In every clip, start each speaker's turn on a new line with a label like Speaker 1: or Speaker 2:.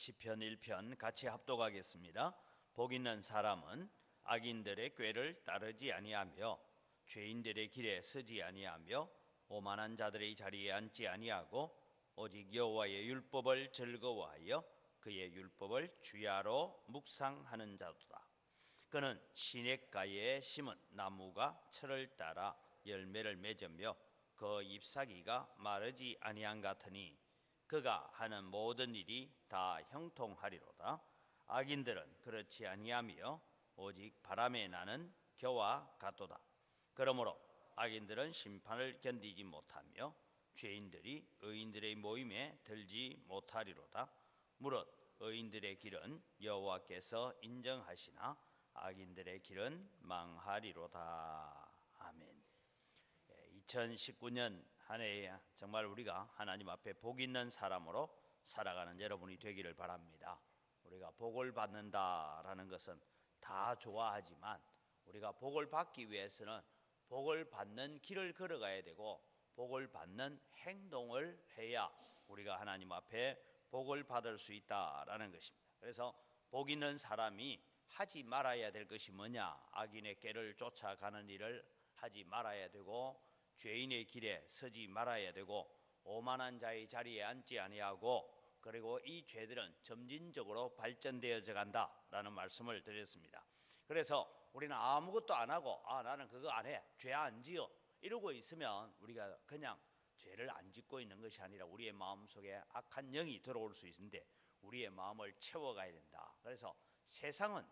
Speaker 1: 시편 1편 같이 합독하겠습니다. 복 있는 사람은 악인들의 꾀를 따르지 아니하며 죄인들의 길에 서지 아니하며 오만한 자들의 자리에 앉지 아니하고 오직 여호와의 율법을 즐거워하여 그의 율법을 주야로 묵상하는 자도다. 그는 시냇가에 심은 나무가 철을 따라 열매를 맺으며 그 잎사귀가 마르지 아니한 같으니 그가 하는 모든 일이 다 형통하리로다. 악인들은 그렇지 아니하며 오직 바람에 나는 겨와 같도다. 그러므로 악인들은 심판을 견디지 못하며 죄인들이 의인들의 모임에 들지 못하리로다. 무릇 의인들의 길은 여호와께서 인정하시나 악인들의 길은 망하리로다. 아멘. 2019년 한 해에 정말 우리가 하나님 앞에 복 있는 사람으로 살아가는 여러분이 되기를 바랍니다. 우리가 복을 받는다라는 것은 다 좋아하지만 우리가 복을 받기 위해서는 복을 받는 길을 걸어가야 되고 복을 받는 행동을 해야 우리가 하나님 앞에 복을 받을 수 있다라는 것입니다. 그래서 복 있는 사람이 하지 말아야 될 것이 뭐냐? 악인의 꾀를 쫓아가는 일을 하지 말아야 되고 죄인의 길에 서지 말아야 되고 오만한 자의 자리에 앉지 아니하고 그리고 이 죄들은 점진적으로 발전되어져 간다라는 말씀을 드렸습니다. 그래서 우리는 아무것도 안 하고 나는 그거 안 해, 죄 안 지어 이러고 있으면 우리가 그냥 죄를 안 짓고 있는 것이 아니라 우리의 마음속에 악한 영이 들어올 수 있는데 우리의 마음을 채워가야 된다. 그래서 세상은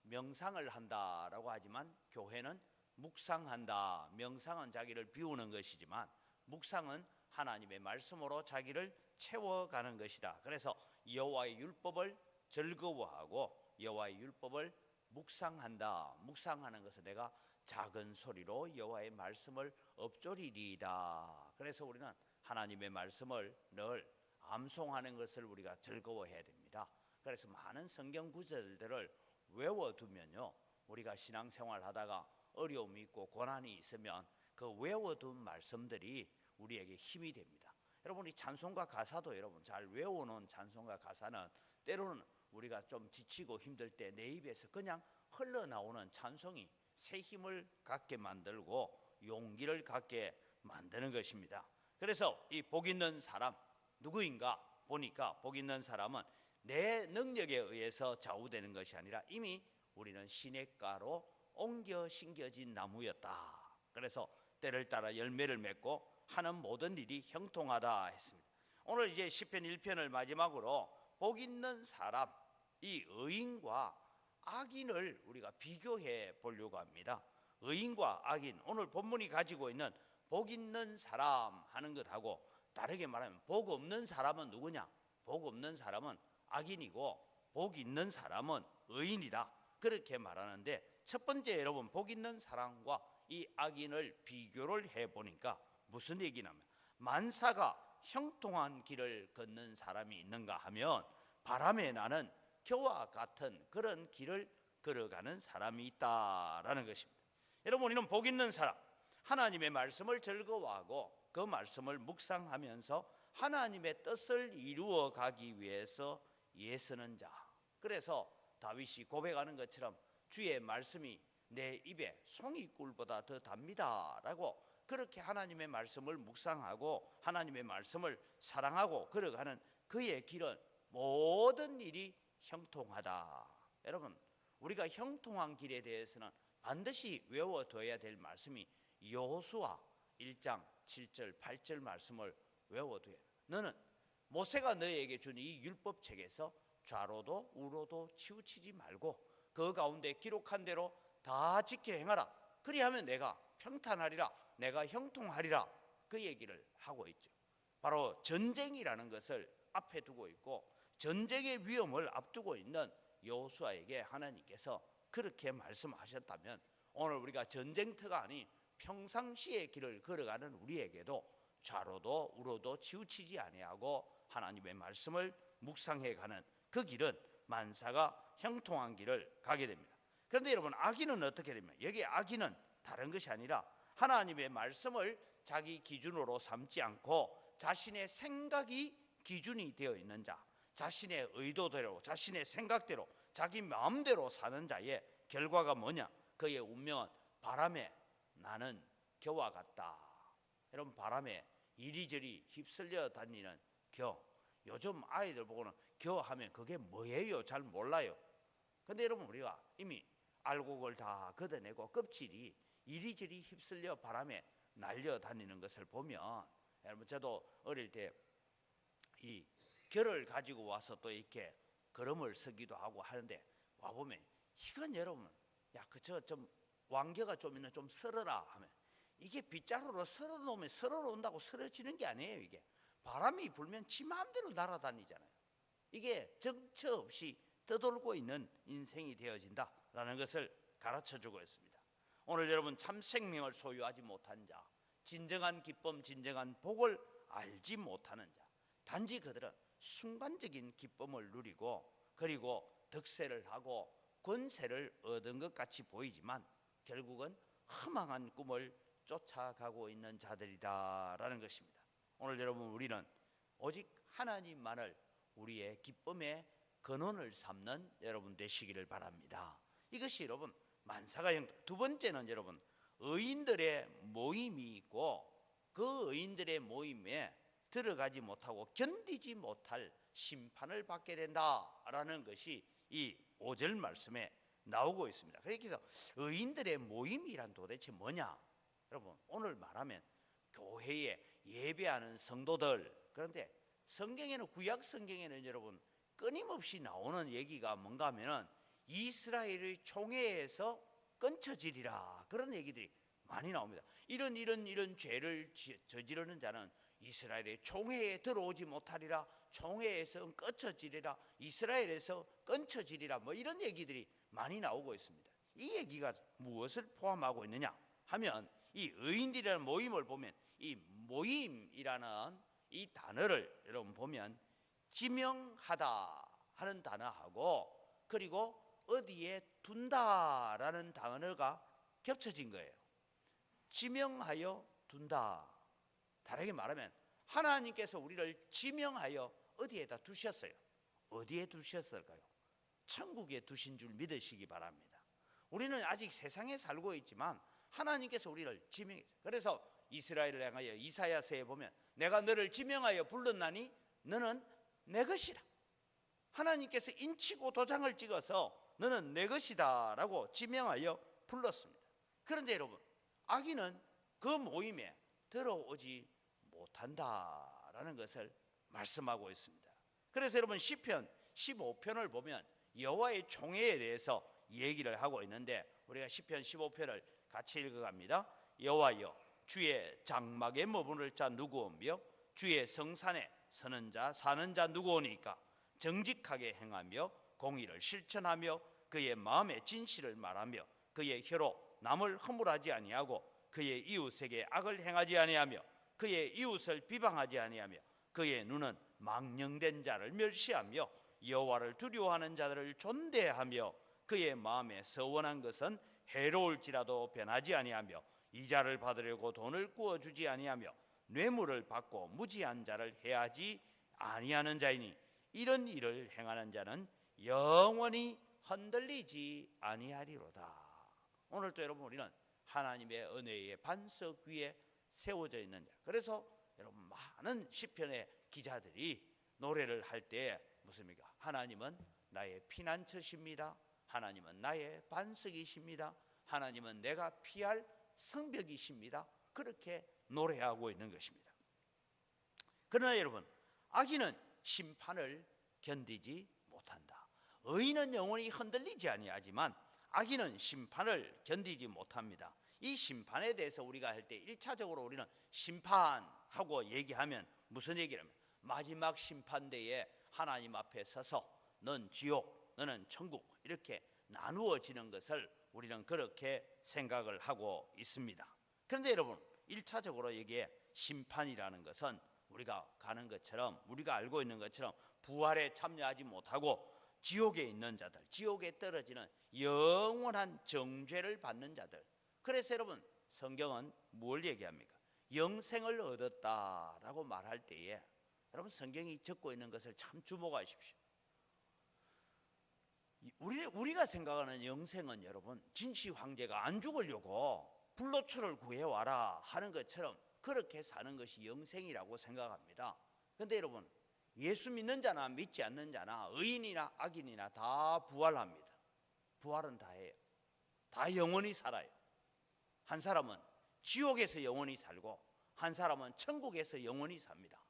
Speaker 1: 명상을 한다라고 하지만 교회는 묵상한다. 명상은 자기를 비우는 것이지만 묵상은 하나님의 말씀으로 자기를 채워가는 것이다. 그래서 여호와의 율법을 즐거워하고 여호와의 율법을 묵상한다. 묵상하는 것은 내가 작은 소리로 여호와의 말씀을 엎조리리이다. 그래서 우리는 하나님의 말씀을 늘 암송하는 것을 우리가 즐거워해야 됩니다. 그래서 많은 성경 구절들을 외워두면요, 우리가 신앙생활 하다가 어려움이 있고 고난이 있으면 그 외워둔 말씀들이 우리에게 힘이 됩니다. 여러분, 이 찬송가 가사도 여러분 잘 외워놓은 찬송가 가사는 때로는 우리가 좀 지치고 힘들 때 내 입에서 그냥 흘러나오는 찬송이 새 힘을 갖게 만들고 용기를 갖게 만드는 것입니다. 그래서 이 복 있는 사람 누구인가 보니까 복 있는 사람은 내 능력에 의해서 좌우되는 것이 아니라 이미 우리는 시냇가로 옮겨 심겨진 나무였다. 그래서 때를 따라 열매를 맺고 하는 모든 일이 형통하다 했습니다. 오늘 이제 시편 1편을 마지막으로 복 있는 사람, 이 의인과 악인을 우리가 비교해 보려고 합니다. 의인과 악인, 오늘 본문이 가지고 있는 복 있는 사람 하는 것하고 다르게 말하면 복 없는 사람은 누구냐? 복 없는 사람은 악인이고 복 있는 사람은 의인이다. 그렇게 말하는데 첫 번째 여러분 복 있는 사람과 이 악인을 비교를 해보니까 무슨 얘기냐면 만사가 형통한 길을 걷는 사람이 있는가 하면 바람에 나는 겨와 같은 그런 길을 걸어가는 사람이 있다라는 것입니다. 여러분, 우리는 복 있는 사람, 하나님의 말씀을 즐거워하고 그 말씀을 묵상하면서 하나님의 뜻을 이루어 가기 위해서 애쓰는 자. 그래서 다윗이 고백하는 것처럼 주의 말씀이 내 입에 송이꿀보다 더 답니다 라고 그렇게 하나님의 말씀을 묵상하고 하나님의 말씀을 사랑하고 걸어가는 그의 길은 모든 일이 형통하다. 여러분, 우리가 형통한 길에 대해서는 반드시 외워둬야 될 말씀이 여호수아 1장 7절 8절 말씀을 외워둬야 돼. 너는 모세가 너에게 준 이 율법책에서 좌로도 우로도 치우치지 말고 그 가운데 기록한 대로 다 지켜 행하라. 그리하면 내가 평탄하리라, 내가 형통하리라. 그 얘기를 하고 있죠. 바로 전쟁이라는 것을 앞에 두고 있고 전쟁의 위험을 앞두고 있는 여호수아에게 하나님께서 그렇게 말씀하셨다면 오늘 우리가 전쟁터가 아닌 평상시의 길을 걸어가는 우리에게도 좌로도 우로도 치우치지 아니하고 하나님의 말씀을 묵상해가는 그 길은 만사가 형통한 길을 가게 됩니다. 그런데 여러분, 악인은 어떻게 됩니까? 여기 악인은 다른 것이 아니라 하나님의 말씀을 자기 기준으로 삼지 않고 자신의 생각이 기준이 되어 있는 자, 자신의 의도대로, 자신의 생각대로, 자기 마음대로 사는 자의 결과가 뭐냐? 그의 운명은 바람에 나는 겨와 같다. 여러분, 바람에 이리저리 휩쓸려 다니는 겨. 요즘 아이들 보고는 겨 하면 그게 뭐예요? 잘 몰라요. 근데 여러분, 우리가 이미 알고 그걸 다 걷어내고 껍질이 이리저리 휩쓸려 바람에 날려다니는 것을 보면, 여러분, 저도 어릴 때 이 결을 가지고 와서 또 이렇게 걸음을 서기도 하고 하는데, 와보면 이건 여러분, 야, 그저 좀 완겨가 좀 있는 좀 썰어라 하면, 이게 빗자루로 썰어 놓으면 썰어 놓는다고 썰어지는 게 아니에요. 이게 바람이 불면 지 마음대로 날아다니잖아요. 이게 정처 없이 떠돌고 있는 인생이 되어진다라는 것을 가르쳐주고 있습니다. 오늘 여러분, 참 생명을 소유하지 못한 자, 진정한 기쁨, 진정한 복을 알지 못하는 자, 단지 그들은 순간적인 기쁨을 누리고 그리고 득세를 하고 권세를 얻은 것 같이 보이지만 결국은 허망한 꿈을 쫓아가고 있는 자들이다라는 것입니다. 오늘 여러분, 우리는 오직 하나님만을 우리의 기쁨의 근원을 삼는 여러분 되시기를 바랍니다. 이것이 여러분 만사가 영도. 두 번째는 여러분, 의인들의 모임이 있고 그 의인들의 모임에 들어가지 못하고 견디지 못할 심판을 받게 된다라는 것이 이 5절 말씀에 나오고 있습니다. 그래서 의인들의 모임이란 도대체 뭐냐? 여러분, 오늘 말하면 교회에 예배하는 성도들. 그런데 성경에는, 구약 성경에는 여러분 끊임없이 나오는 얘기가 뭔가 하면은 이스라엘의 총회에서 끊쳐지리라, 그런 얘기들이 많이 나옵니다. 이런 죄를 저지르는 자는 이스라엘의 총회에 들어오지 못하리라, 총회에서 끊쳐지리라, 이스라엘에서 끊쳐지리라, 뭐 이런 얘기들이 많이 나오고 있습니다. 이 얘기가 무엇을 포함하고 있느냐 하면, 이 의인들이라는 모임을 보면 이 모임이라는 이 단어를 여러분 보면 지명하다 하는 단어하고 그리고 어디에 둔다라는 단어가 겹쳐진 거예요. 지명하여 둔다. 다르게 말하면 하나님께서 우리를 지명하여 어디에다 두셨어요. 어디에 두셨을까요? 천국에 두신 줄 믿으시기 바랍니다. 우리는 아직 세상에 살고 있지만 하나님께서 우리를 지명했어요. 그래서 이스라엘을 향하여 이사야서에 보면 내가 너를 지명하여 불렀나니 너는 내 것이다. 하나님께서 인치고 도장을 찍어서 너는 내 것이다 라고 지명하여 불렀습니다. 그런데 여러분, 악인은 그 모임에 들어오지 못한다라는 것을 말씀하고 있습니다. 그래서 여러분, 시편 15편을 보면 여호와의 총회에 대해서 얘기를 하고 있는데, 우리가 시편 15편을 같이 읽어갑니다. 여호와여, 주의 장막에 머무를 자 누구오며 주의 성산에 서는 자 사는 자 누구오니까? 정직하게 행하며 공의를 실천하며 그의 마음의 진실을 말하며 그의 혀로 남을 허물하지 아니하고 그의 이웃에게 악을 행하지 아니하며 그의 이웃을 비방하지 아니하며 그의 눈은 망령된 자를 멸시하며 여호와를 두려워하는 자들을 존대하며 그의 마음에 서원한 것은 해로울지라도 변하지 아니하며 이자를 받으려고 돈을 구워주지 아니하며 뇌물을 받고 무지한 자를 해하지 아니하는 자이니 이런 일을 행하는 자는 영원히 흔들리지 아니하리로다. 오늘도 여러분, 우리는 하나님의 은혜의 반석 위에 세워져 있는 자. 그래서 여러분, 많은 시편의 기자들이 노래를 할 때 무엇입니까? 하나님은 나의 피난처십니다. 하나님은 나의 반석이십니다. 하나님은 내가 피할 성벽이십니다. 그렇게 노래하고 있는 것입니다. 그러나 여러분, 악인은 심판을 견디지 못한다. 의인은 영원히 흔들리지 아니하지만 악인은 심판을 견디지 못합니다. 이 심판에 대해서 우리가 할 때 1차적으로 우리는 심판하고 얘기하면 무슨 얘기를 하면, 마지막 심판대에 하나님 앞에 서서 넌 지옥, 너는 천국, 이렇게 나누어지는 것을 우리는 그렇게 생각을 하고 있습니다. 그런데 여러분, 1차적으로 여기에 심판이라는 것은 우리가 가는 것처럼, 우리가 알고 있는 것처럼 부활에 참여하지 못하고 지옥에 있는 자들, 지옥에 떨어지는 영원한 정죄를 받는 자들. 그래서 여러분, 성경은 뭘 얘기합니까? 영생을 얻었다라고 말할 때에 여러분 성경이 적고 있는 것을 참 주목하십시오. 우리가 생각하는 영생은 여러분 진시 황제가 안 죽으려고 불로초를 구해와라 하는 것처럼 그렇게 사는 것이 영생이라고 생각합니다. 그런데 여러분 예수 믿는 자나 믿지 않는 자나 의인이나 악인이나 다 부활합니다. 부활은 다 해요. 다 영원히 살아요. 한 사람은 지옥에서 영원히 살고 한 사람은 천국에서 영원히 삽니다.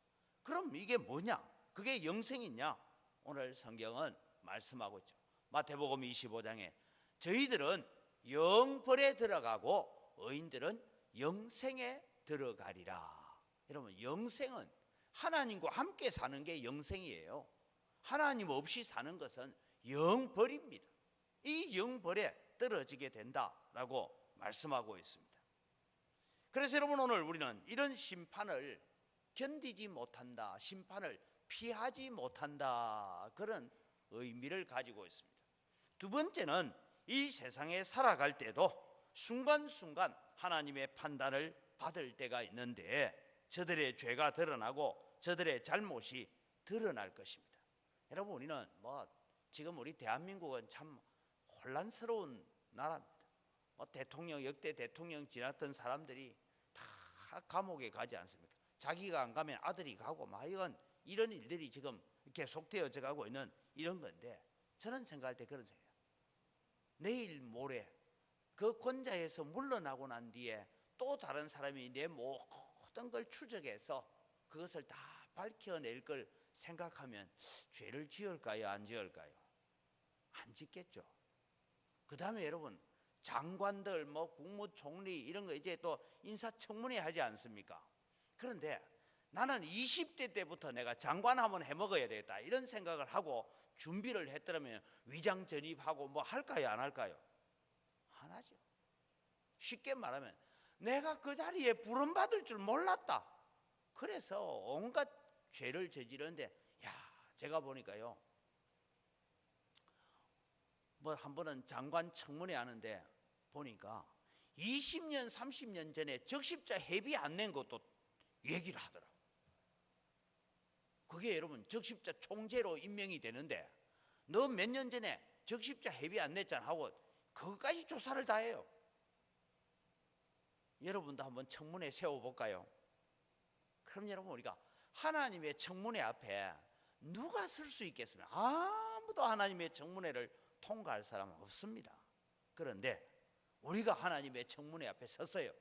Speaker 1: 그럼 이게 뭐냐? 그게 영생이냐? 오늘 성경은 말씀하고 있죠. 마태복음 25장에 저희들은 영벌에 들어가고 의인들은 영생에 들어가리라. 여러분 영생은 하나님과 함께 사는 게 영생이에요. 하나님 없이 사는 것은 영벌입니다. 이 영벌에 떨어지게 된다라고 말씀하고 있습니다. 그래서 여러분 오늘 우리는 이런 심판을 견디지 못한다, 심판을 피하지 못한다, 그런 의미를 가지고 있습니다. 두 번째는 이 세상에 살아갈 때도 순간순간 하나님의 판단을 받을 때가 있는데 저들의 죄가 드러나고 저들의 잘못이 드러날 것입니다. 여러분 우리는 지금 우리 대한민국은 참 혼란스러운 나라입니다. 대통령 역대 대통령 지났던 사람들이 다 감옥에 가지 않습니까? 자기가 안 가면 아들이 가고 이런 일들이 지금 계속되어져 가고 있는 이런 건데 저는 생각할 때 그런 생각이에요. 내일 모레 그 권자에서 물러나고 난 뒤에 또 다른 사람이 내 모든 걸 추적해서 그것을 다 밝혀낼 걸 생각하면 죄를 지을까요? 안 지을까요? 안 짓겠죠. 그 다음에 여러분 장관들 국무총리 이런 거 이제 또 인사청문회 하지 않습니까? 그런데 나는 20대 때부터 내가 장관 한번 해먹어야 되겠다 이런 생각을 하고 준비를 했더라면 위장 전입하고 할까요? 안 할까요? 안 하죠. 쉽게 말하면 내가 그 자리에 부름받을 줄 몰랐다. 그래서 온갖 죄를 저지르는데 제가 보니까요 한 번은 장관 청문회 하는데 보니까 20년 30년 전에 적십자 회비 안 낸 것도 얘기를 하더라고요. 그게 여러분 적십자 총재로 임명이 되는데 너 몇 년 전에 적십자 회비 안 냈잖아 하고 그것까지 조사를 다 해요. 여러분도 한번 청문회 세워볼까요? 그럼 여러분 우리가 하나님의 청문회 앞에 누가 설 수 있겠습니까? 아무도 하나님의 청문회를 통과할 사람은 없습니다. 그런데 우리가 하나님의 청문회 앞에 섰어요.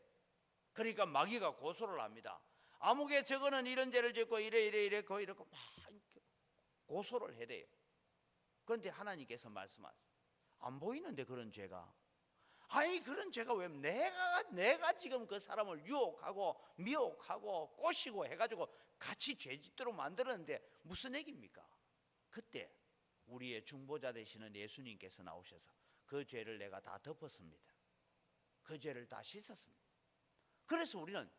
Speaker 1: 그러니까 마귀가 고소를 합니다. 아무개 저거는 이런 죄를 짓고 이래고 고소를 해대요. 그런데 하나님께서 말씀하세요. 안 보이는데 그런 죄가. 그런 죄가 왜 내가 지금 그 사람을 유혹하고 미혹하고 꼬시고 해가지고 같이 죄 짓도록 만들었는데 무슨 얘기입니까? 그때 우리의 중보자 되시는 예수님께서 나오셔서 그 죄를 내가 다 덮었습니다. 그 죄를 다 씻었습니다. 그래서 우리는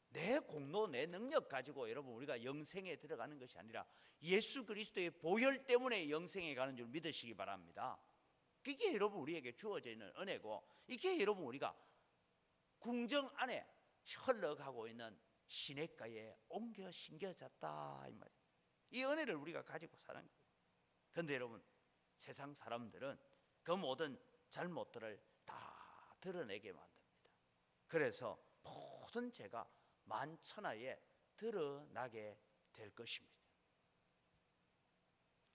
Speaker 1: 내 공로 내 능력 가지고 여러분 우리가 영생에 들어가는 것이 아니라 예수 그리스도의 보혈 때문에 영생에 가는 줄 믿으시기 바랍니다. 이게 여러분 우리에게 주어져 있는 은혜고 이게 여러분 우리가 궁정 안에 흘러가고 있는 시냇가에 옮겨 심겨졌다 이 말이에요. 이 은혜를 우리가 가지고 사는 거예요. 그런데 여러분 세상 사람들은 그 모든 잘못들을 다 드러내게 만듭니다. 그래서 모든 죄가 만천하에 드러나게 될 것입니다.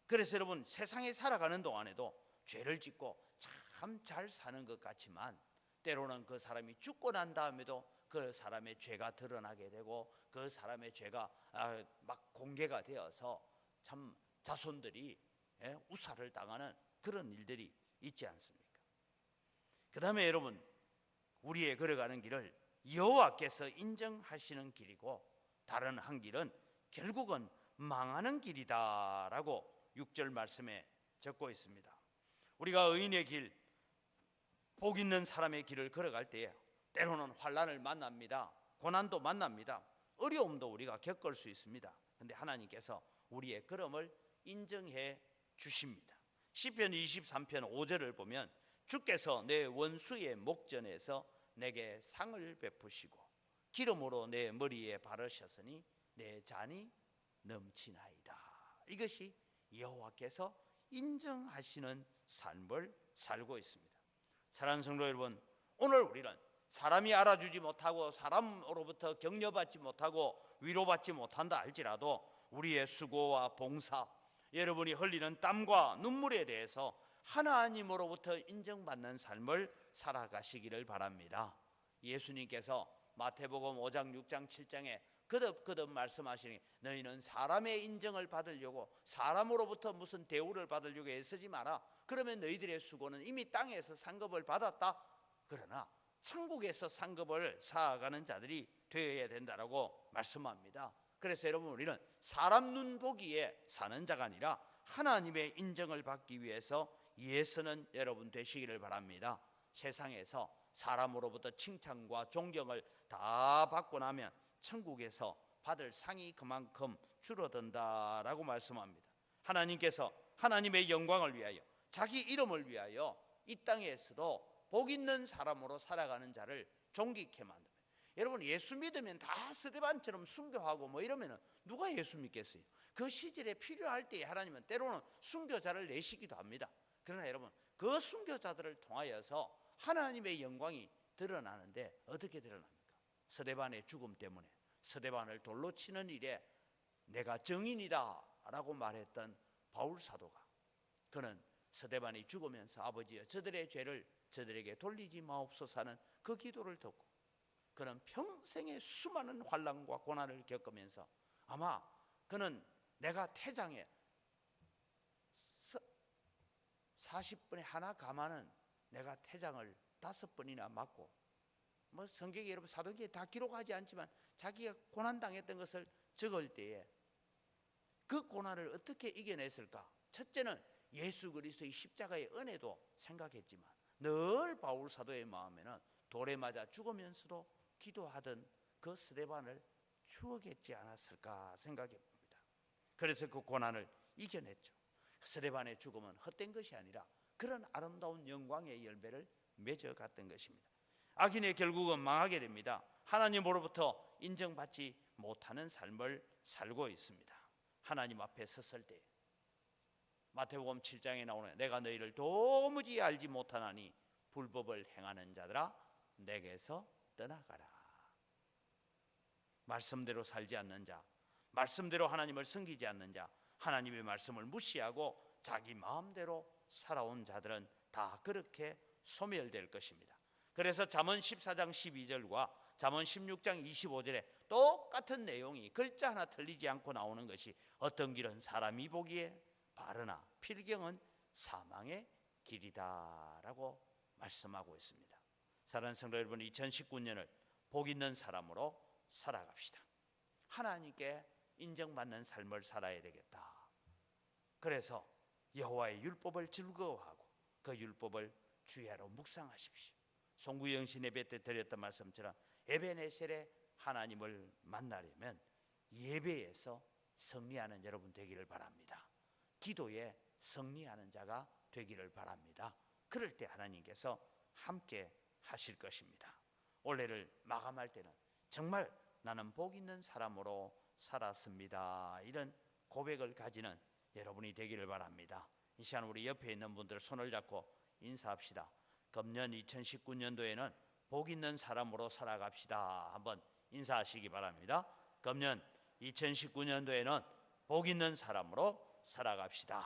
Speaker 1: 그래서 여러분 세상에 살아가는 동안에도 죄를 짓고 참 잘 사는 것 같지만 때로는 그 사람이 죽고 난 다음에도 그 사람의 죄가 드러나게 되고 그 사람의 죄가 막 공개가 되어서 참 자손들이 우살을 당하는 그런 일들이 있지 않습니까? 그 다음에 여러분 우리의 걸어가는 길을 여호와께서 인정하시는 길이고 다른 한 길은 결국은 망하는 길이다라고 6절 말씀에 적고 있습니다. 우리가 의인의 길, 복 있는 사람의 길을 걸어갈 때에 때로는 환난을 만납니다. 고난도 만납니다. 어려움도 우리가 겪을 수 있습니다. 그런데 하나님께서 우리의 걸음을 인정해 주십니다. 시편 23편 5절을 보면 주께서 내 원수의 목전에서 내게 상을 베푸시고 기름으로 내 머리에 바르셨으니 내 잔이 넘치나이다. 이것이 여호와께서 인정하시는 삶을 살고 있습니다. 사랑하는 성도 여러분, 오늘 우리는 사람이 알아주지 못하고 사람으로부터 격려받지 못하고 위로받지 못한다 할지라도 우리의 수고와 봉사, 여러분이 흘리는 땀과 눈물에 대해서 하나님으로부터 인정받는 삶을 살아가시기를 바랍니다. 예수님께서 마태복음 5장 6장 7장에 거듭거듭 말씀하시니 너희는 사람의 인정을 받으려고 사람으로부터 무슨 대우를 받으려고 애쓰지 마라. 그러면 너희들의 수고는 이미 땅에서 상급을 받았다. 그러나 천국에서 상급을 쌓아가는 자들이 되어야 된다라고 말씀합니다. 그래서 여러분, 우리는 사람 눈 보기에 사는 자가 아니라 하나님의 인정을 받기 위해서 애쓰는 여러분 되시기를 바랍니다. 세상에서 사람으로부터 칭찬과 존경을 다 받고 나면 천국에서 받을 상이 그만큼 줄어든다라고 말씀합니다. 하나님께서 하나님의 영광을 위하여, 자기 이름을 위하여 이 땅에서도 복 있는 사람으로 살아가는 자를 존귀케 만듭니다. 여러분, 예수 믿으면 다 스데반처럼 순교하고 뭐 이러면 누가 예수 믿겠어요? 그 시절에 필요할 때에 하나님은 때로는 순교자를 내시기도 합니다. 그러나 여러분, 그 순교자들을 통하여서 하나님의 영광이 드러나는데 어떻게 드러납니까? 스데반의 죽음 때문에, 스데반을 돌로 치는 일에 내가 증인이다 라고 말했던 바울 사도가, 그는 스데반이 죽으면서 아버지여 저들의 죄를 저들에게 돌리지 마옵소서 하는 그 기도를 듣고 그는 평생의 수많은 환난과 고난을 겪으면서 아마 그는 내가 태장에 40분에 하나 가마는 내가 태장을 5번이나 맞고, 뭐 성경에 여러분 사도행전에 다 기록하지 않지만 자기가 고난당했던 것을 적을 때에 그 고난을 어떻게 이겨냈을까? 첫째는 예수 그리스도의 십자가의 은혜도 생각했지만 늘 바울 사도의 마음에는 돌에 맞아 죽으면서도 기도하던 그 스데반을 추억했지 않았을까 생각해 봅니다. 그래서 그 고난을 이겨냈죠. 스데반의 죽음은 헛된 것이 아니라 그런 아름다운 영광의 열매를 맺어갔던 것입니다. 악인의 결국은 망하게 됩니다. 하나님으로부터 인정받지 못하는 삶을 살고 있습니다. 하나님 앞에 섰을 때 마태복음 7장에 나오는 내가 너희를 도무지 알지 못하나니 불법을 행하는 자들아 내게서 떠나가라. 말씀대로 살지 않는 자, 말씀대로 하나님을 섬기지 않는 자, 하나님의 말씀을 무시하고 자기 마음대로 살아온 자들은 다 그렇게 소멸될 것입니다. 그래서 잠언 14장 12절과 잠언 16장 25절에 똑같은 내용이 글자 하나 틀리지 않고 나오는 것이 어떤 길은 사람이 보기에 바르나 필경은 사망의 길이다라고 말씀하고 있습니다. 사랑하는 성도 여러분, 2019년을 복 있는 사람으로 살아갑시다. 하나님께 인정받는 삶을 살아야 되겠다. 그래서 여호와의 율법을 즐거워하고 그 율법을 주야로 묵상하십시오. 송구영 신 예배 때 드렸던 말씀처럼 에베네셀의 하나님을 만나려면 예배에서 승리하는 여러분 되기를 바랍니다. 기도에 승리하는 자가 되기를 바랍니다. 그럴 때 하나님께서 함께 하실 것입니다. 올해를 마감할 때는 정말 나는 복 있는 사람으로 살았습니다, 이런 고백을 가지는 여러분이 되기를 바랍니다. 이 시간 우리 옆에 있는 분들 손을 잡고 인사합시다. 금년 2019년도에는 복 있는 사람으로 살아갑시다. 한번 인사하시기 바랍니다. 금년 2019년도에는 복 있는 사람으로 살아갑시다.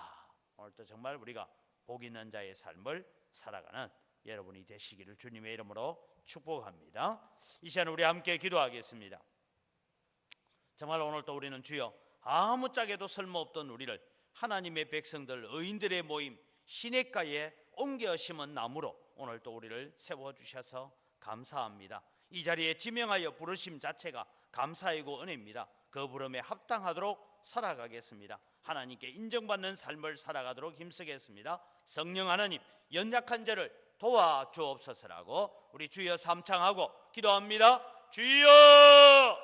Speaker 1: 오늘도 정말 우리가 복 있는 자의 삶을 살아가는 여러분이 되시기를 주님의 이름으로 축복합니다. 이 시간 우리 함께 기도하겠습니다. 정말 오늘도 우리는 주여 아무짝에도 쓸모없던 우리를 하나님의 백성들 의인들의 모임 시냇가에 옮겨 심은 나무로 오늘도 우리를 세워주셔서 감사합니다. 이 자리에 지명하여 부르심 자체가 감사이고 은혜입니다. 그 부름에 합당하도록 살아가겠습니다. 하나님께 인정받는 삶을 살아가도록 힘쓰겠습니다. 성령 하나님, 연약한 자를 도와주옵소서라고 우리 주여 삼창하고 기도합니다. 주여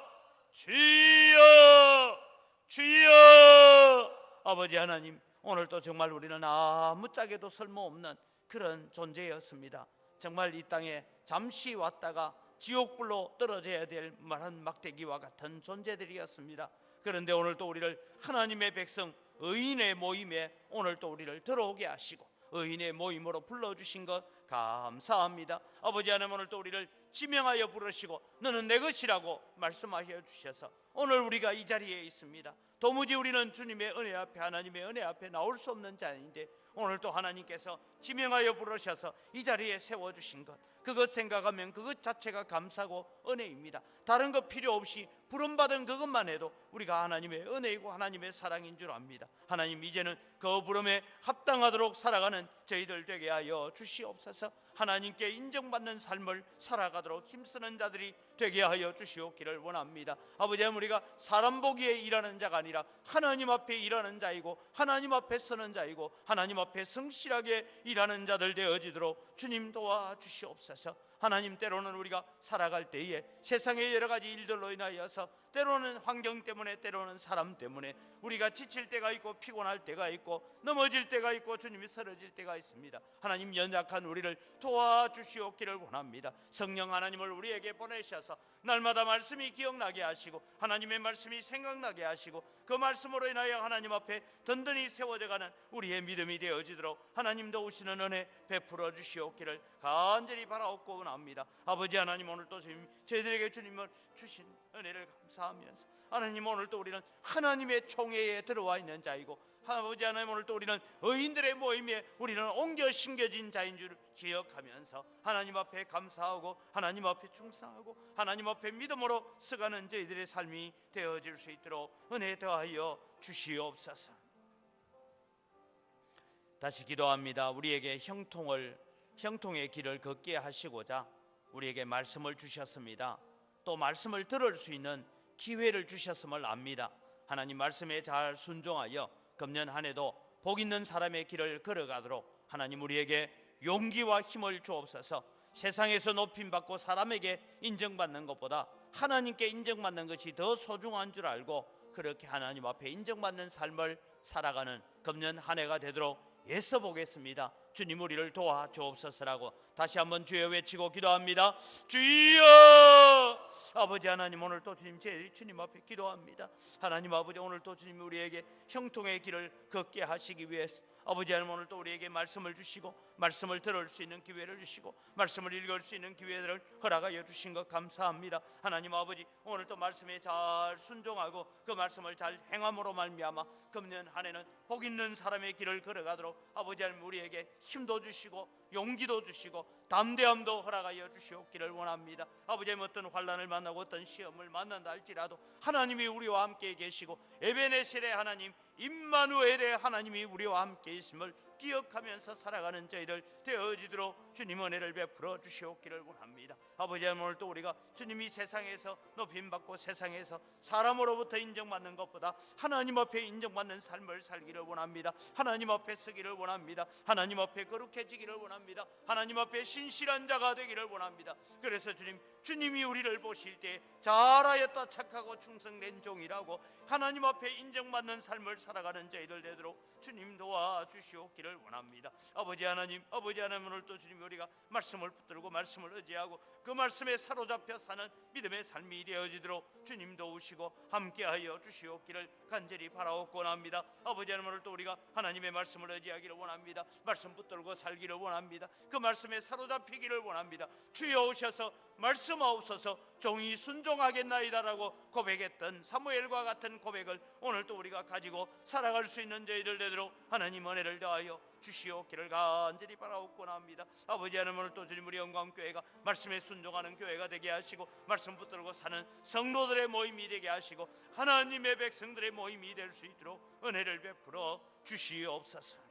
Speaker 1: 주여 주여. 아버지 하나님, 오늘도 정말 우리는 아무짝에도 쓸모없는 그런 존재였습니다. 정말 이 땅에 잠시 왔다가 지옥불로 떨어져야 될 말한 막대기와 같은 존재들이었습니다. 그런데 오늘 또 우리를 하나님의 백성 의인의 모임에 오늘 또 우리를 들어오게 하시고 의인의 모임으로 불러주신 것 감사합니다. 아버지 하나님, 오늘 또 우리를 지명하여 부르시고 너는 내 것이라고 말씀하여 주셔서 오늘 우리가 이 자리에 있습니다. 도무지 우리는 주님의 은혜 앞에, 하나님의 은혜 앞에 나올 수 없는 자인데 오늘 또 하나님께서 지명하여 부르셔서 이 자리에 세워주신 것, 그것 생각하면 그것 자체가 감사고 은혜입니다. 다른 것 필요 없이 부름받은 그것만 해도 우리가 하나님의 은혜이고 하나님의 사랑인 줄 압니다. 하나님, 이제는 그 부름에 합당하도록 살아가는 저희들 되게 하여 주시옵소서. 하나님께 인정받는 삶을 살아가도록 힘쓰는 자들이 되게 하여 주시옵기를 원합니다. 아버지, 우리가 사람 보기에 일하는 자가 아니라 하나님 앞에 일하는 자이고 하나님 앞에 서는 자이고 하나님 앞에 성실하게 일하는 자들 되어지도록 주님 도와주시옵소서. 하나님, 때로는 우리가 살아갈 때에 세상의 여러 가지 일들로 인하여서 때로는 환경 때문에, 때로는 사람 때문에 우리가 지칠 때가 있고 피곤할 때가 있고 넘어질 때가 있고 주님이 쓰러질 때가 있습니다. 하나님, 연약한 우리를 도와주시옵기를 원합니다. 성령 하나님을 우리에게 보내셔서 날마다 말씀이 기억나게 하시고 하나님의 말씀이 생각나게 하시고 그 말씀으로 인하여 하나님 앞에 든든히 세워져가는 우리의 믿음이 되어지도록 하나님 도우시는 은혜 베풀어 주시옵기를 간절히 바라옵고 원합니다. 아버지 하나님, 오늘 또 주님 저희들에게 주님을 주신 은혜를 감사하면서 하나님, 오늘 또 우리는 하나님의 총회에 들어와 있는 자이고 아버지 하나님, 오늘 또 우리는 의인들의 모임에 우리는 옮겨 심겨진 자인 줄 기억하면서 하나님 앞에 감사하고 하나님 앞에 충성하고 하나님 앞에 믿음으로 서가는 저희들의 삶이 되어질 수 있도록 은혜 더하여 주시옵소서. 다시 기도합니다. 우리에게 형통의 길을 걷게 하시고자 우리에게 말씀을 주셨습니다. 또 말씀을 들을 수 있는 기회를 주셨음을 압니다. 하나님 말씀에 잘 순종하여 금년 한 해도 복 있는 사람의 길을 걸어가도록 하나님 우리에게 용기와 힘을 주옵소서. 세상에서 높임받고 사람에게 인정받는 것보다 하나님께 인정받는 것이 더 소중한 줄 알고 그렇게 하나님 앞에 인정받는 삶을 살아가는 금년 한 해가 되도록 애써 보겠습니다. 주님, 우리를 도와주옵소서라고 다시 한번 주여 외치고 기도합니다. 주여! 아버지 하나님, 오늘 또 주님 앞에 기도합니다. 하나님 아버지, 오늘 또 주님 우리에게 형통의 길을 걷게 하시기 위해서 아버지 하나님, 오늘 또 우리에게 말씀을 주시고 말씀을 들을 수 있는 기회를 주시고 말씀을 읽을 수 있는 기회를 허락하여 주신 것 감사합니다. 하나님 아버지, 오늘 또 말씀에 잘 순종하고 그 말씀을 잘 행함으로 말미암아 금년 한 해는 복 있는 사람의 길을 걸어가도록 아버지 하나님 우리에게 힘도 주시고 용기도 주시고 담대함도 허락하여 주시옵기를 원합니다. 아버지, 어떤 환난을 만나고 어떤 시험을 만난다 할지라도 하나님이 우리와 함께 계시고 에베네셀의 하나님, 임마누엘의 하나님이 우리와 함께 있음을 기억하면서 살아가는 저희들 되어지도록 주님 은혜를 베풀어 주시옵기를 원합니다. 아버지, 오늘 또 우리가 주님이 세상에서 높임받고 세상에서 사람으로부터 인정받는 것보다 하나님 앞에 인정받는 삶을 살기를 원합니다. 하나님 앞에 서기를 원합니다. 하나님 앞에 거룩해지기를 원합니다. 하나님 앞에 신실한 자가 되기를 원합니다. 그래서 주님이 우리를 보실 때 잘하였다 착하고 충성된 종이라고 하나님 앞에 인정받는 삶을 살아가는 저희들 되도록 주님 도와주시옵기를 원합니다. 아버지 하나님, 오늘 또 주님 우리가 말씀을 붙들고 말씀을 의지하고 그 말씀에 사로잡혀 사는 믿음의 삶이 되어지도록 주님 도우시고 함께하여 주시옵기를 간절히 바라옵고 원합니다. 아버지 하나님, 오늘 또 우리가 하나님의 말씀을 의지하기를 원합니다. 말씀 붙들고 살기를 원합니다. 그 말씀에 사로잡히기를 원합니다. 주여 오셔서 말씀하옵소서. 종이 순종하겠나이다라고 고백했던 사무엘과 같은 고백을 오늘 또 우리가 가지고 살아갈 수 있는 저희들 되도록 하나님 은혜를 더하여 주시옵기를 간절히 바라옵고 합니다. 아버지 하나님, 오늘 또 주님 우리 영광교회가 말씀에 순종하는 교회가 되게 하시고 말씀 붙들고 사는 성도들의 모임이 되게 하시고 하나님의 백성들의 모임이 될 수 있도록 은혜를 베풀어 주시옵소서.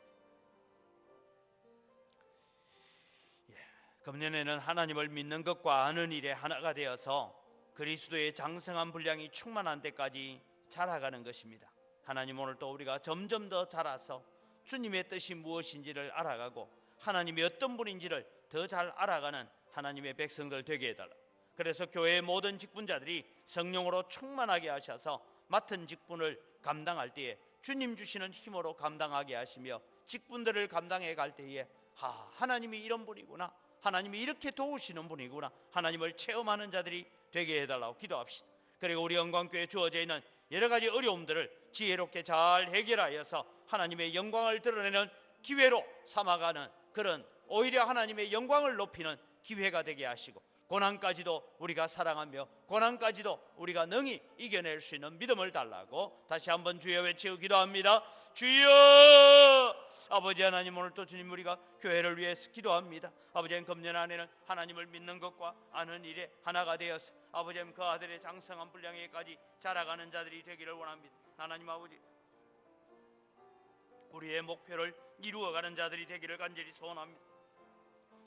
Speaker 1: 금년에는 하나님을 믿는 것과 아는 일에 하나가 되어서 그리스도의 장성한 분량이 충만한 데까지 자라가는 것입니다. 하나님, 오늘 또 우리가 점점 더 자라서 주님의 뜻이 무엇인지를 알아가고 하나님이 어떤 분인지를 더 잘 알아가는 하나님의 백성들 되게 해달라. 그래서 교회의 모든 직분자들이 성령으로 충만하게 하셔서 맡은 직분을 감당할 때에 주님 주시는 힘으로 감당하게 하시며 직분들을 감당해 갈 때에 하나님이 이런 분이구나, 하나님이 이렇게 도우시는 분이구나, 하나님을 체험하는 자들이 되게 해달라고 기도합시다. 그리고 우리 영광교회에 주어져 있는 여러 가지 어려움들을 지혜롭게 잘 해결하여서 하나님의 영광을 드러내는 기회로 삼아가는, 그런 오히려 하나님의 영광을 높이는 기회가 되게 하시고, 고난까지도 우리가 사랑하며 고난까지도 우리가 능히 이겨낼 수 있는 믿음을 달라고 다시 한번 주여 외치고 기도합니다. 주여! 아버지 하나님, 오늘 또 주님 우리가 교회를 위해서 기도합니다. 아버지 하나님, 금년 안에는 하나님을 믿는 것과 아는 일에 하나가 되어서 아버지 하나님 그 아들의 장성한 분량에까지 자라가는 자들이 되기를 원합니다. 하나님 아버지, 우리의 목표를 이루어가는 자들이 되기를 간절히 소원합니다.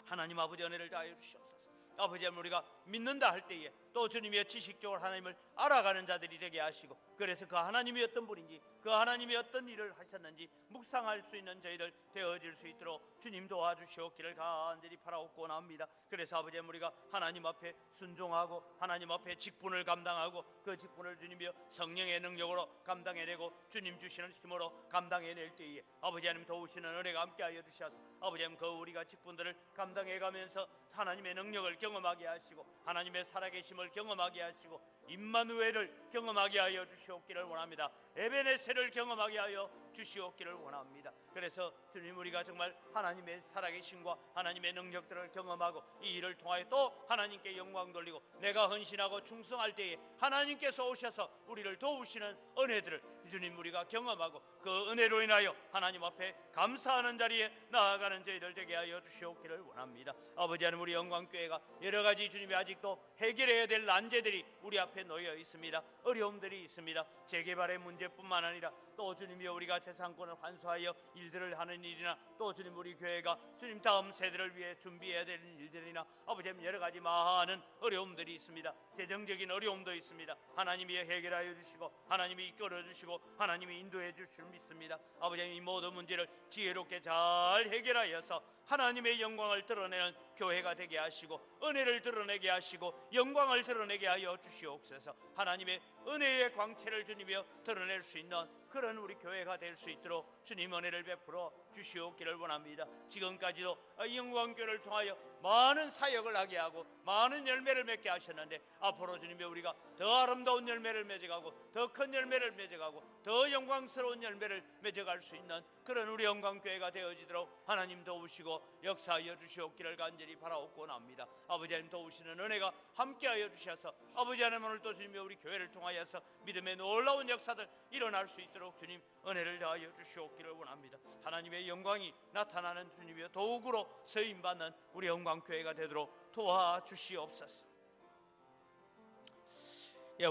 Speaker 1: 하나님 아버지, 은혜를 다하여 주시옵소서. 아버지 하나님, 우리가 믿는다 할 때에 또 주님의 지식적으로 하나님을 알아가는 자들이 되게 하시고, 그래서 그 하나님이 어떤 분인지, 그 하나님이 어떤 일을 하셨는지 묵상할 수 있는 저희들 되어질 수 있도록 주님 도와주시옵기를 간절히 바라옵고 나옵니다. 그래서 아버지 하나님, 우리가 하나님 앞에 순종하고 하나님 앞에 직분을 감당하고 그 직분을 주님이여 성령의 능력으로 감당해내고 주님 주시는 힘으로 감당해낼 때에 아버지 하나님 도우시는 은혜가 함께하여 주셔서 아버지 하나님 그 우리가 직분들을 감당해가면서 하나님의 능력을 경험하게 하시고 하나님의 살아계심을 경험하게 하시고 임마누엘을 경험하게 하여 주시옵기를 원합니다. 에베네셀을 경험하게 하여 주시옵기를 원합니다. 그래서 주님, 우리가 정말 하나님의 살아계심과 하나님의 능력들을 경험하고 이 일을 통하여 또 하나님께 영광 돌리고 내가 헌신하고 충성할 때에 하나님께서 오셔서 우리를 도우시는 은혜들을 주님 우리가 경험하고 그 은혜로 인하여 하나님 앞에 감사하는 자리에 나아가는 저희들 되게 하여 주시옵기를 원합니다. 아버지 하나님, 우리 영광교회가 여러 가지 주님이 아직도 해결해야 될 난제들이 우리 앞에 놓여 있습니다. 어려움들이 있습니다. 재개발의 문제뿐만 아니라 또 주님이여 우리가 재산권을 환수하여 일들을 하는 일이나 또 주님 우리 교회가 주님 다음 세대를 위해 준비해야 되는 일들이나 아버지 여러 가지 많은 어려움들이 있습니다. 재정적인 어려움도 있습니다. 하나님이 해결하여 주시고 하나님이 이끌어 주시고 하나님이 인도해 주실 줄 믿습니다. 아버지, 이 모든 문제를 지혜롭게 잘 해결하여서 하나님의 영광을 드러내는 교회가 되게 하시고 은혜를 드러내게 하시고 영광을 드러내게 하여 주시옵소서. 하나님의 은혜의 광채를 주님이여 드러낼 수 있는 그런 우리 교회가 될 수 있도록 주님 은혜를 베풀어 주시옵기를 원합니다. 지금까지도 이 영광교회를 통하여 많은 사역을 하게 하고 많은 열매를 맺게 하셨는데 앞으로 주님이 우리가 더 아름다운 열매를 맺어가고 더 큰 열매를 맺어가고 더 영광스러운 열매를 맺어갈 수 있는 그런 우리 영광교회가 되어지도록 하나님 도우시고 역사하여 주시옵기를 간절히 바라옵고 납니다. 아버지 하나님 도우시는 은혜가 함께하여 주셔서 아버지 하나님 오늘 또 주님이 우리 교회를 통하여서 믿음의 놀라운 역사들 일어날 수 있도록 주님 은혜를 다하여 주시옵기를 원합니다. 하나님의 영광이 나타나는 주님이여 도구로 쓰임받는 우리 영광교회가 되도록 도와주시옵소서.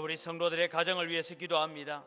Speaker 1: 우리 성도들의 가정을 위해서 기도합니다.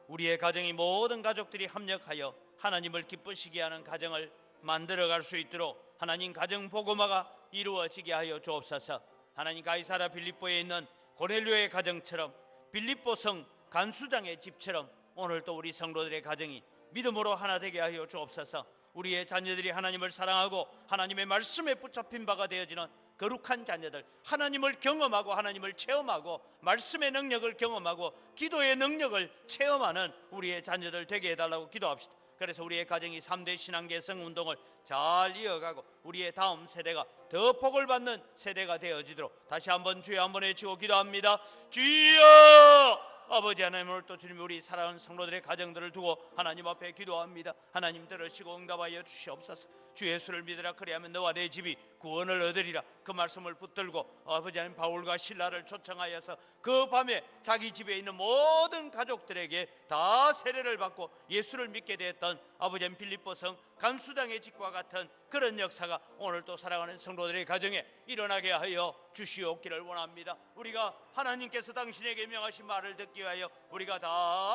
Speaker 1: 우리의 가정이 모든 가족들이 합력하여 하나님을 기쁘시게 하는 가정을 만들어갈 수 있도록 하나님 가정 복음화가 이루어지게 하여 주옵소서. 하나님 가이사랴 빌립보에 있는 고넬료의 가정처럼 빌립보성 간수장의 집처럼 오늘 또 우리 성도들의 가정이 믿음으로 하나 되게 하여 주옵소서. 우리의 자녀들이 하나님을 사랑하고 하나님의 말씀에 붙잡힌 바가 되어지는 거룩한 자녀들, 하나님을 경험하고 하나님을 체험하고 말씀의 능력을 경험하고 기도의 능력을 체험하는 우리의 자녀들 되게 해달라고 기도합시다. 그래서 우리의 가정이 3대 신앙 개성 운동을 잘 이어가고 우리의 다음 세대가 더 복을 받는 세대가 되어지도록 다시 한번 주여 한번 외치고 기도합니다. 주여! 아버지 하나님, 오늘 또 주님 우리 사랑하는 성도들의 가정들을 두고 하나님 앞에 기도합니다. 하나님 들으시고 응답하여 주시옵소서. 주 예수를 믿으라, 그리하면 너와 내 집이 구원을 얻으리라. 그 말씀을 붙들고 아버지 하나님 바울과 실라를 초청하여서 그 밤에 자기 집에 있는 모든 가족들에게 다 세례를 받고 예수를 믿게 되었던 아버지 하나님 빌립보성 간수장의 집과 같은 그런 역사가 오늘 또 사랑하는 성도들의 가정에 일어나게 하여 주시옵기를 원합니다. 우리가 하나님께서 당신에게 명하신 말을 듣기 위하여 우리가 다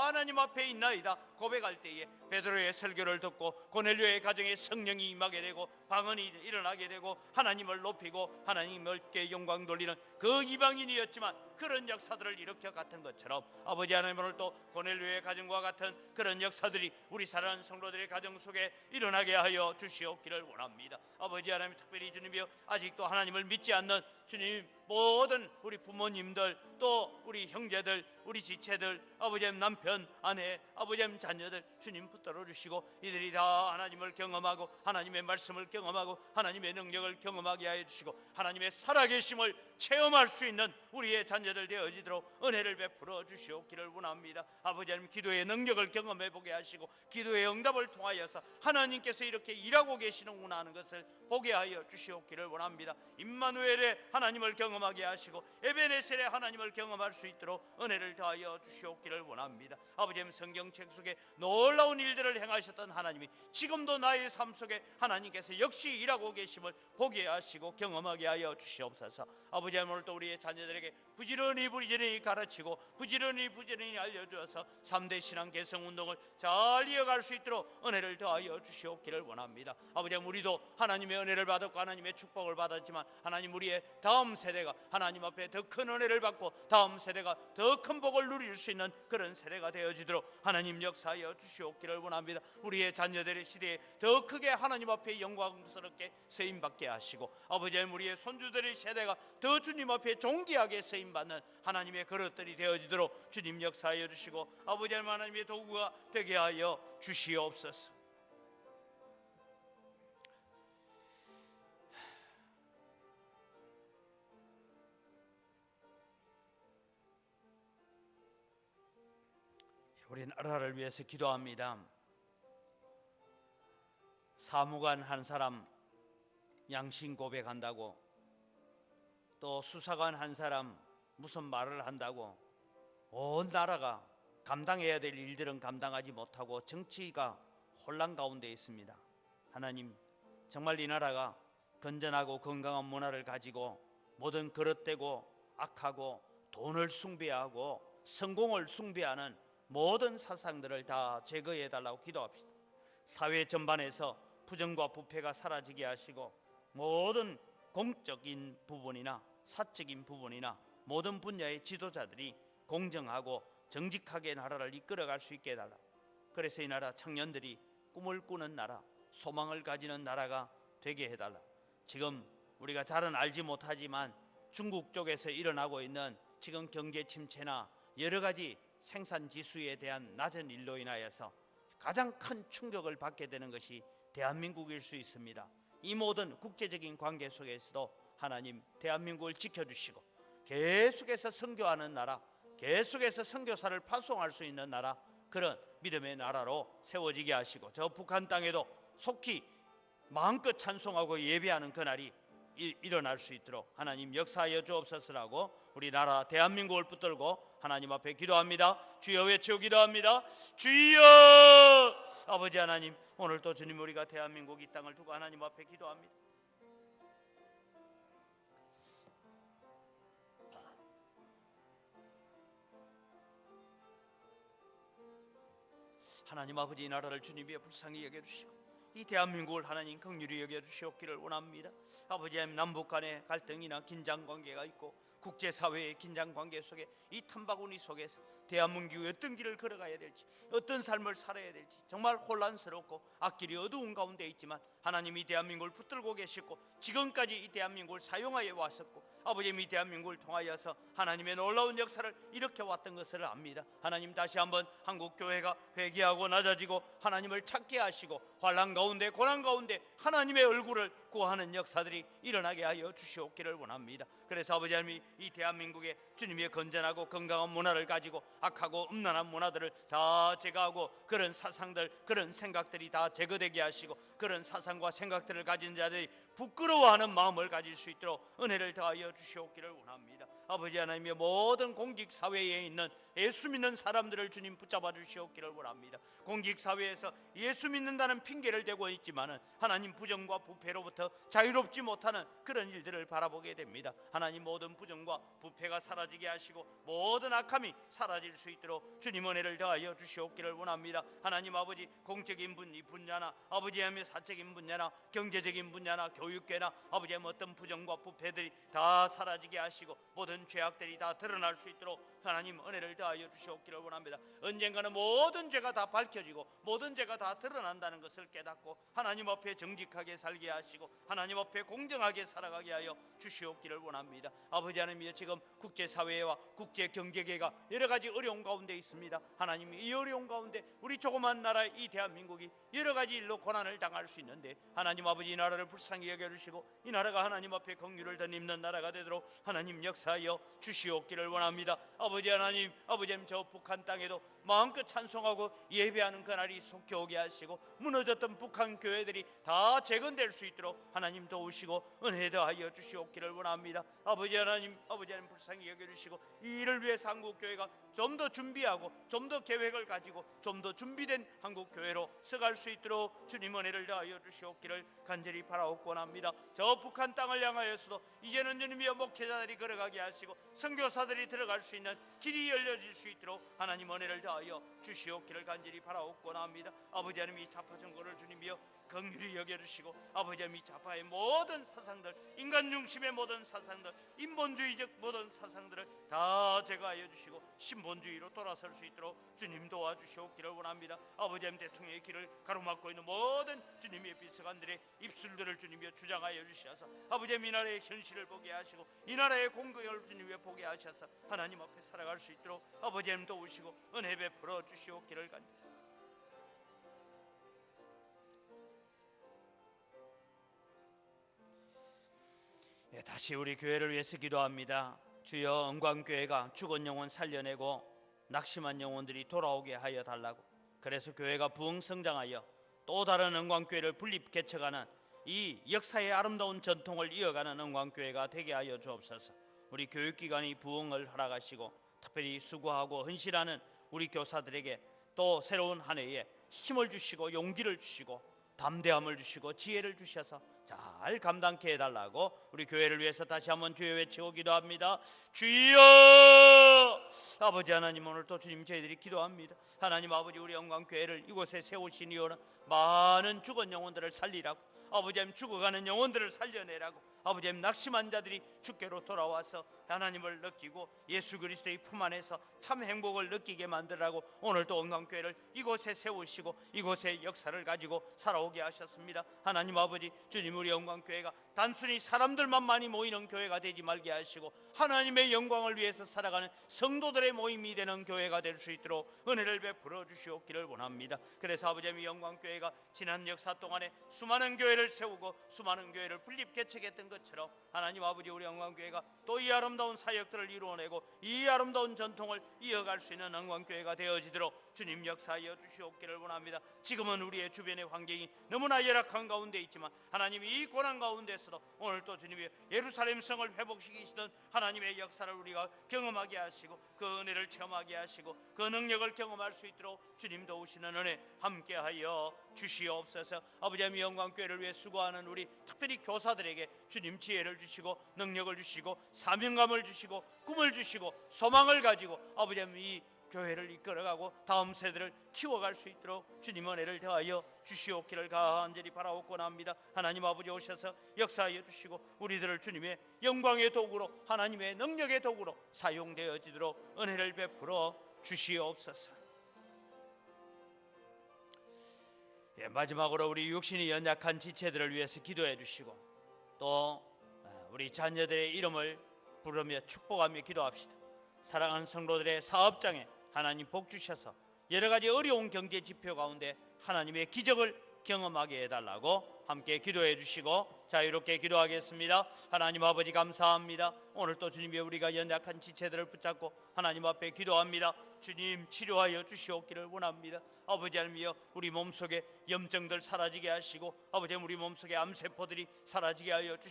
Speaker 1: 하나님 앞에 있나이다 고백할 때에 베드로의 설교를 듣고 고넬료의 가정에 성령이 임하게 되고 방언이 일어나게 되고 하나님을 높이고 하나님께 영광 돌리는 그 이방인이었지만 그런 역사들을 일으켜 같은 것처럼 아버지 하나님, 오늘 또 고넬료의 가정과 같은 그런 역사들이 우리 사랑하는 성도들의 가정 속에 일어나게 하여 주시옵기를 원합니다. 아버지 하나님, 특별히 주님이여 아직도 하나님을 믿지 않는 주님 모든 우리 부모님들 또 우리 형제들 우리 지체들 아버지 하나님 남편 아내 아버지 하나님 자녀들 주님 붙들어 주시고 이들이 다 하나님을 경험하고 하나님의 말씀을 경험하고 하나님의 능력을 경험하게 하여 주시고 하나님의 살아계심을 체험할 수 있는 우리의 자녀들 자녀들 되어지도록 은혜를 베풀어 주시옵기를 원합니다. 아버지 하나님, 기도의 능력을 경험해 보게 하시고 기도의 응답을 통하여서 하나님께서 이렇게 일하고 계시는구나 하는 것을 보게 하여 주시옵기를 원합니다. 임마누엘의 하나님을 경험하게 하시고 에베네셀의 하나님을 경험할 수 있도록 은혜를 더하여 주시옵기를 원합니다. 아버지 하나님, 성경책 속에 놀라운 일들을 행하셨던 하나님이 지금도 나의 삶 속에 하나님께서 역시 일하고 계심을 보게 하시고 경험하게 하여 주시옵소서. 아버지 하나님, 오늘 또 우리의 자녀들에게 부지런히 가르치고 부지런히 알려주어서 3대 신앙 개성 운동을 잘 이어갈 수 있도록 은혜를 더하여 주시옵기를 원합니다. 아버지 하나님, 우리도 하나님의 은혜를 받았고 하나님의 축복을 받았지만 하나님, 우리의 다음 세대가 하나님 앞에 더 큰 은혜를 받고 다음 세대가 더 큰 복을 누릴 수 있는 그런 세대가 되어지도록 하나님 역사하여 주시옵기를 원합니다. 우리의 자녀들의 시대에 더 크게 하나님 앞에 영광스럽게 쓰임받게 하시고 아버지 하나님, 우리의 손주들의 세대가 더 주님 앞에 존귀하게 쓰임받는 하나님의 그릇들이 되어지도록 주님 역사하여 주시고 아버지 하나님의 도구가 되게 하여 주시옵소서. 우리 나라를 위해서 기도합니다. 사무관 한 사람 양심 고백한다고, 또 수사관 한 사람 무슨 말을 한다고 온 나라가 감당해야 될 일들은 감당하지 못하고 정치가 혼란 가운데 있습니다. 하나님, 정말 이 나라가 건전하고 건강한 문화를 가지고 모든 그릇되고 악하고 돈을 숭배하고 성공을 숭배하는 모든 사상들을 다 제거해 달라고 기도합시다. 사회 전반에서 부정과 부패가 사라지게 하시고 모든 공적인 부분이나 사적인 부분이나 모든 분야의 지도자들이 공정하고 정직하게 나라를 이끌어갈 수 있게 해달라. 그래서 이 나라 청년들이 꿈을 꾸는 나라, 소망을 가지는 나라가 되게 해달라. 지금 우리가 잘은 알지 못하지만 중국 쪽에서 일어나고 있는 지금 경제 침체나 여러 가지 생산 지수에 대한 낮은 일로 인하여서 가장 큰 충격을 받게 되는 것이 대한민국일 수 있습니다. 이 모든 국제적인 관계 속에서도 하나님, 대한민국을 지켜주시고 계속해서 선교하는 나라, 계속해서 선교사를 파송할 수 있는 나라, 그런 믿음의 나라로 세워지게 하시고 저 북한 땅에도 속히 마음껏 찬송하고 예배하는 그날이 일어날 수 있도록 하나님 역사하여 주옵소서라고 우리나라 대한민국을 붙들고 하나님 앞에 기도합니다. 주여 외치고 기도합니다. 주여! 아버지 하나님, 오늘 또 주님, 우리가 대한민국 이 땅을 두고 하나님 앞에 기도합니다. 하나님 아버지, 이 나라를 주님이 불쌍히 여겨주시고 이 대한민국을 하나님 긍휼히 여겨주시옵기를 원합니다. 아버지 하나님, 남북 간의 갈등이나 긴장관계가 있고 국제사회의 긴장관계 속에 이 탐바구니 속에서 대한민국이 어떤 길을 걸어가야 될지, 어떤 삶을 살아야 될지 정말 혼란스럽고 앞길이 어두운 가운데 있지만 하나님, 이 대한민국을 붙들고 계시고 지금까지 이 대한민국을 사용하여 왔었고 아버지, 이 대한민국을 통하여서 하나님의 놀라운 역사를 일으켜 왔던 것을 압니다. 하나님, 다시 한번 한국교회가 회개하고 낮아지고 하나님을 찾게 하시고 환난 가운데 고난 가운데 하나님의 얼굴을 구하는 역사들이 일어나게 하여 주시옵기를 원합니다. 그래서 아버지 하나님, 이 대한민국에 주님의 건전하고 건강한 문화를 가지고 악하고 음란한 문화들을 다 제거하고 그런 사상들, 그런 생각들이 다 제거되게 하시고 그런 사상과 생각들을 가진 자들이 부끄러워하는 마음을 가질 수 있도록 은혜를 더하여 주시옵기를 원합니다. 아버지 하나님의 모든 공직사회에 있는 예수 믿는 사람들을 주님 붙잡아 주시옵기를 원합니다. 공직사회에서 예수 믿는다는 핑계를 대고 있지만은 하나님, 부정과 부패로부터 자유롭지 못하는 그런 일들을 바라보게 됩니다. 하나님, 모든 부정과 부패가 사라지게 하시고 모든 악함이 사라질 수 있도록 주님 은혜를 더하여 주시옵기를 원합니다. 하나님 아버지, 공적인 분야나 아버지 하나님의 사적인 분야나 경제적인 분야나 교육계나 아버지 하나님 어떤 부정과 부패들이 다 사라지게 하시고 모든 죄악들이 다 드러날 수 있도록 하나님 은혜를 더하여 주시옵기를 원합니다. 언젠가는 모든 죄가 다 밝혀지고 모든 죄가 다 드러난다는 것을 깨닫고 하나님 앞에 정직하게 살게 하시고 하나님 앞에 공정하게 살아가게 하여 주시옵기를 원합니다. 아버지 하나님, 지금 국제사회와 국제경제계가 여러 가지 어려운 가운데 있습니다. 하나님, 이 어려운 가운데 우리 조그만 나라 이 대한민국이 여러 가지 일로 고난을 당할 수 있는데 하나님 아버지, 이 나라를 불쌍히 여겨주시고 이 나라가 하나님 앞에 긍휼을 덧입는 나라가 되도록 하나님 역사하여 대하여 주시옵기를 원합니다. 아버지 하나님, 아버지 하나님, 저 북한 땅에도 마음껏 찬송하고 예배하는 그날이 속히 오게 하시고 무너졌던 북한 교회들이 다 재건될 수 있도록 하나님 도우시고 은혜 더하여 주시옵기를 원합니다. 아버지 하나님, 아버지 하나님 불쌍히 여겨주시고 이 일을 위해서 한국교회가 좀 더 준비하고 좀 더 계획을 가지고 좀 더 준비된 한국교회로 서갈 수 있도록 주님 은혜를 더하여 주시옵기를 간절히 바라옵고 합니다. 저 북한 땅을 향하여서도 이제는 주님이여 목회자들이 걸어가게 하시고 선교사들이 들어갈 수 있는 길이 열려질 수 있도록 하나님 은혜를 더하여 주시옵기를 간절히 바라옵고 합니다. 아버지 하나님, 이 좌파 정권을 주님이여 긍휼히 여겨주시고 아버지 하나님, 이 좌파의 모든 사상들, 인간 중심의 모든 사상들, 인본주의적 모든 사상들을 다 제거하여 주시고 신본주의로 돌아설 수 있도록 주님 도와주시옵기를 원합니다. 아버지 하나님, 대통령의 길을 가로막고 있는 모든 주님의 비서관들의 입술들을 주님이여 주장하여 주셔서 아버지 하나님, 이 나라의 현실을 보게 하시고 이 나라의 공격을 주님이여 보게 하셔서 하나님 앞에 살아갈 수 있도록 아버지 하나님 도우시고 은혜 베풀어 주시옵기를 간절히. 다시 우리 교회를 위해서 기도합니다. 주여, 은광교회가 죽은 영혼 살려내고 낙심한 영혼들이 돌아오게 하여 달라고, 그래서 교회가 부흥성장하여 또 다른 은광교회를 분립 개척하는 이 역사의 아름다운 전통을 이어가는 은광교회가 되게 하여 주옵소서. 우리 교육기관이 부흥을 허락하시고 특별히 수고하고 헌신하는 우리 교사들에게 또 새로운 한 해에 힘을 주시고 용기를 주시고 담대함을 주시고 지혜를 주셔서 잘 감당케 해달라고 우리 교회를 위해서 다시 한번 주여 외치고 기도합니다. 주여! 아버지 하나님, 오늘 또 주님 저희들이 기도합니다. 하나님 아버지, 우리 영광교회를 이곳에 세우신 이유는 많은 죽은 영혼들을 살리라고, 아버지 하나님 죽어가는 영혼들을 살려내라고, 아버지 하나님 낙심한 자들이 주께로 돌아와서 하나님을 느끼고 예수 그리스도의 품 안에서 참 행복을 느끼게 만들라고 오늘 또 은광교회를 이곳에 세우시고 이곳의 역사를 가지고 살아오게 하셨습니다. 하나님 아버지, 주님, 우리 은광교회가 단순히 사람들만 많이 모이는 교회가 되지 말게 하시고 하나님의 영광을 위해서 살아가는 성도들의 모임이 되는 교회가 될 수 있도록 은혜를 베풀어 주시옵기를 원합니다. 그래서 아버지 하나님, 영광교회가 지난 역사 동안에 수많은 교회를 세우고 수많은 교회를 분립 개척했던 것처럼 하나님 아버지, 우리 영광교회가 또 이 아름다운 사역들을 이루어내고 이 아름다운 전통을 이어갈 수 있는 영광교회가 되어지도록 주님 역사하여 주시옵기를 원합니다. 지금은 우리의 주변의 환경이 너무나 열악한 가운데 있지만 하나님이 이 고난 가운데서도 오늘 또 주님이 예루살렘 성을 회복시키시던 하나님의 역사를 우리가 경험하게 하시고 그 은혜를 체험하게 하시고 그 능력을 경험할 수 있도록 주님 도우시는 은혜 함께하여 주시옵소서. 아버지 하나님, 영광교회를 위해 수고하는 우리 특별히 교사들에게 주님 지혜를 주시고 능력을 주시고 사명감을 주시고 꿈을 주시고 소망을 가지고 아버지 하나님, 이 교회를 이끌어가고 다음 세대를 키워갈 수 있도록 주님 은혜를 더하여 주시옵기를 간절히 바라옵고 합니다. 하나님 아버지, 오셔서 역사하여 주시고 우리들을 주님의 영광의 도구로, 하나님의 능력의 도구로 사용되어지도록 은혜를 베풀어 주시옵소서. 마지막으로 우리 육신이 연약한 지체들을 위해서 기도해 주시고 또 우리 자녀들의 이름을 부르며 축복하며 기도합시다. 사랑하는 성도들의 사업장에 하나님 복 주셔서 여러 가지 어려운 경제 지표 가운데 하나님의 기적을 경험하게 해달라고 함께 기도해 주시고 자유롭게 기도하겠습니다. 하나님 아버지, 감사합니다. 오늘 또 주님이 우리가 연약한 지체들을 붙잡고 하나님 앞에 기도합니다. 주님, 치료하여 주시옵기를 원합니다. 아버지 하나님이여, 우리 몸속에 염증들 사라지게 하시고 아버지 우리 몸속에 암세포들이 사라지게 하여 주시옵소서.